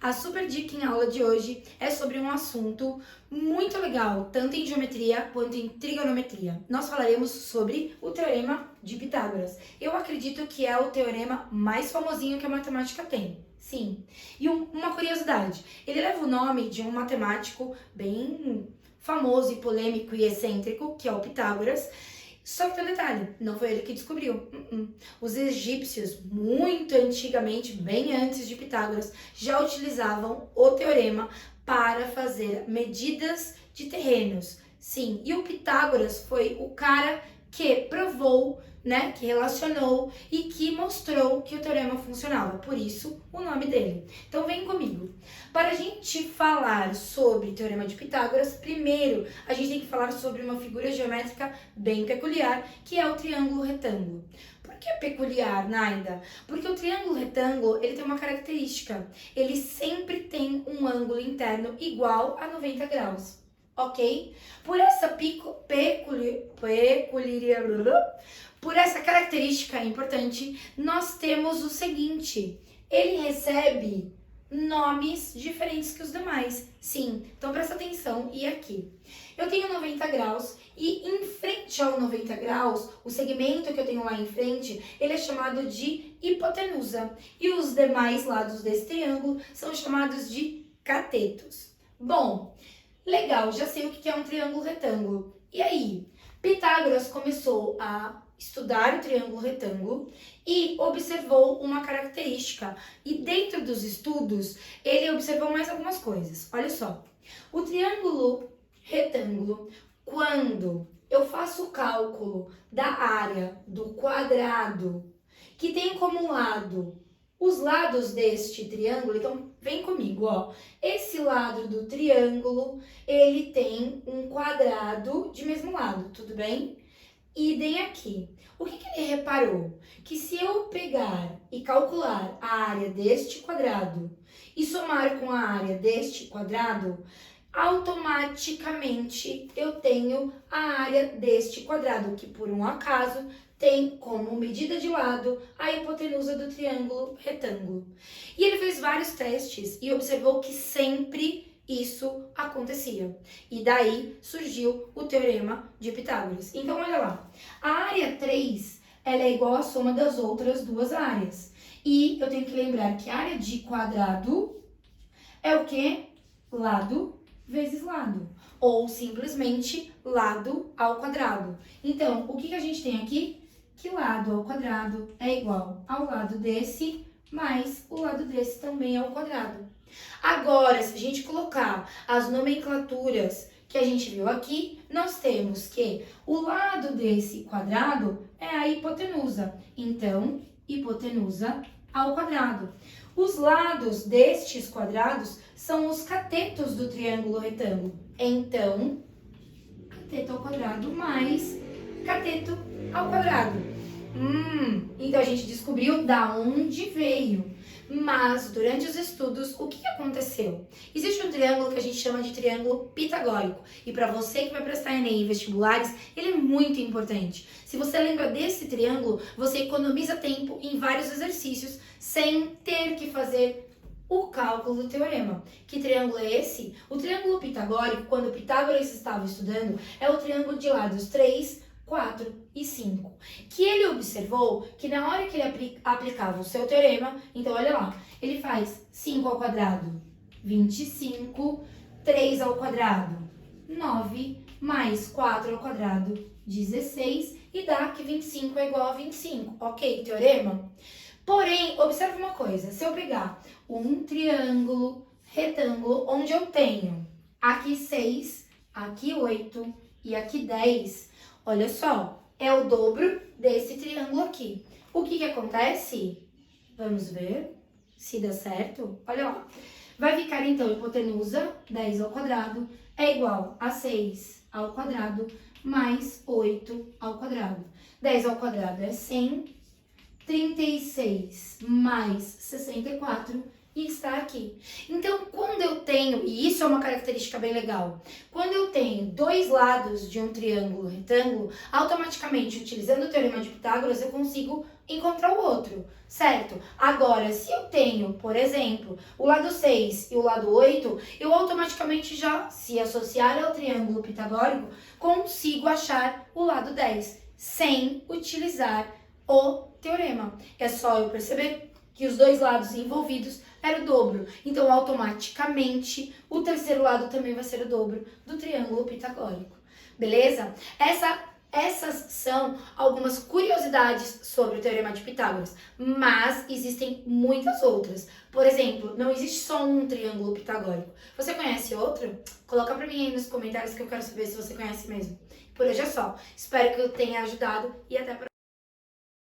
A super dica em aula de hoje é sobre um assunto muito legal, tanto em geometria quanto em trigonometria. Nós falaremos sobre o Teorema de Pitágoras. Eu acredito que é o teorema mais famosinho que a matemática tem. Sim. E uma curiosidade, ele leva o nome de um matemático bem famoso e polêmico e excêntrico, que é o Pitágoras. Só que tem um detalhe, não foi ele que descobriu. Os egípcios, muito antigamente, bem antes de Pitágoras, já utilizavam o teorema para fazer medidas de terrenos. Sim, e o Pitágoras foi o cara que provou, que relacionou e que mostrou que o teorema funcionava. Por isso, o nome dele. Então, vem comigo. Para a gente falar sobre o teorema de Pitágoras, primeiro a gente tem que falar sobre uma figura geométrica bem peculiar, que é o triângulo retângulo. Por que é peculiar, Naida? Porque o triângulo retângulo, ele tem uma característica. Ele sempre tem um ângulo interno igual a 90 graus. Ok? Por essa característica importante, nós temos o seguinte: ele recebe nomes diferentes que os demais. Sim, então presta atenção. E aqui? Eu tenho 90 graus e em frente ao 90 graus, o segmento que eu tenho lá em frente, ele é chamado de hipotenusa. E os demais lados desse triângulo são chamados de catetos. Bom, legal, já sei o que é um triângulo retângulo. E aí? Pitágoras começou a estudar o triângulo retângulo e observou uma característica. E dentro dos estudos, ele observou mais algumas coisas. Olha só, o triângulo retângulo, quando eu faço o cálculo da área do quadrado, que tem como lado os lados deste triângulo, então vem comigo, ó. Esse lado do triângulo, ele tem um quadrado de mesmo lado, tudo bem? Idem aqui. O que ele reparou? Que se eu pegar e calcular a área deste quadrado e somar com a área deste quadrado, automaticamente eu tenho a área deste quadrado, que por um acaso tem como medida de lado a hipotenusa do triângulo retângulo. E ele fez vários testes e observou que sempre isso acontecia. E daí surgiu o teorema de Pitágoras. Então, olha lá. A área 3, ela é igual à soma das outras duas áreas. E eu tenho que lembrar que a área de quadrado é o quê? Lado vezes lado. Ou simplesmente lado ao quadrado. Então, o que a gente tem aqui? Que lado ao quadrado é igual ao lado desse, mais o lado desse também ao quadrado. Agora, se a gente colocar as nomenclaturas que a gente viu aqui, nós temos que o lado desse quadrado é a hipotenusa. Então, hipotenusa ao quadrado. Os lados destes quadrados são os catetos do triângulo retângulo. Então, cateto ao quadrado mais cateto ao quadrado. Então a gente descobriu da onde veio. Mas durante os estudos, o que aconteceu? Existe um triângulo que a gente chama de triângulo pitagórico. E para você que vai prestar Enem e vestibulares, ele é muito importante. Se você lembra desse triângulo, você economiza tempo em vários exercícios sem ter que fazer o cálculo do teorema. Que triângulo é esse? O triângulo pitagórico, quando Pitágoras estava estudando, é o triângulo de lados 3, 4 e 5. Que ele observou que na hora que ele aplicava o seu teorema, então olha lá, ele faz 5 ao quadrado, 25, 3 ao quadrado, 9, mais 4 ao quadrado, 16, e dá que 25 é igual a 25. Ok, teorema? Porém, observe uma coisa, se eu pegar um triângulo retângulo onde eu tenho aqui 6, aqui 8 e aqui 10, olha só, é o dobro desse triângulo aqui. O que acontece? Vamos ver se dá certo. Olha lá. Vai ficar então hipotenusa, 10 ao quadrado, é igual a 6 ao quadrado, mais 8 ao quadrado. 10 ao quadrado é 100, 36 mais 64 e está aqui. Então, quando eu tenho, e isso é uma característica bem legal, quando eu tenho dois lados de um triângulo retângulo, automaticamente, utilizando o Teorema de Pitágoras, eu consigo encontrar o outro, certo? Agora, se eu tenho, por exemplo, o lado 6 e o lado 8, eu automaticamente já, se associar ao triângulo pitagórico, consigo achar o lado 10, sem utilizar o teorema. É só eu perceber que os dois lados envolvidos era o dobro. Então, automaticamente, o terceiro lado também vai ser o dobro do triângulo pitagórico. Beleza? Essas são algumas curiosidades sobre o Teorema de Pitágoras, mas existem muitas outras. Por exemplo, não existe só um triângulo pitagórico. Você conhece outro? Coloca pra mim aí nos comentários que eu quero saber se você conhece mesmo. Por hoje é só. Espero que eu tenha ajudado e até a próxima.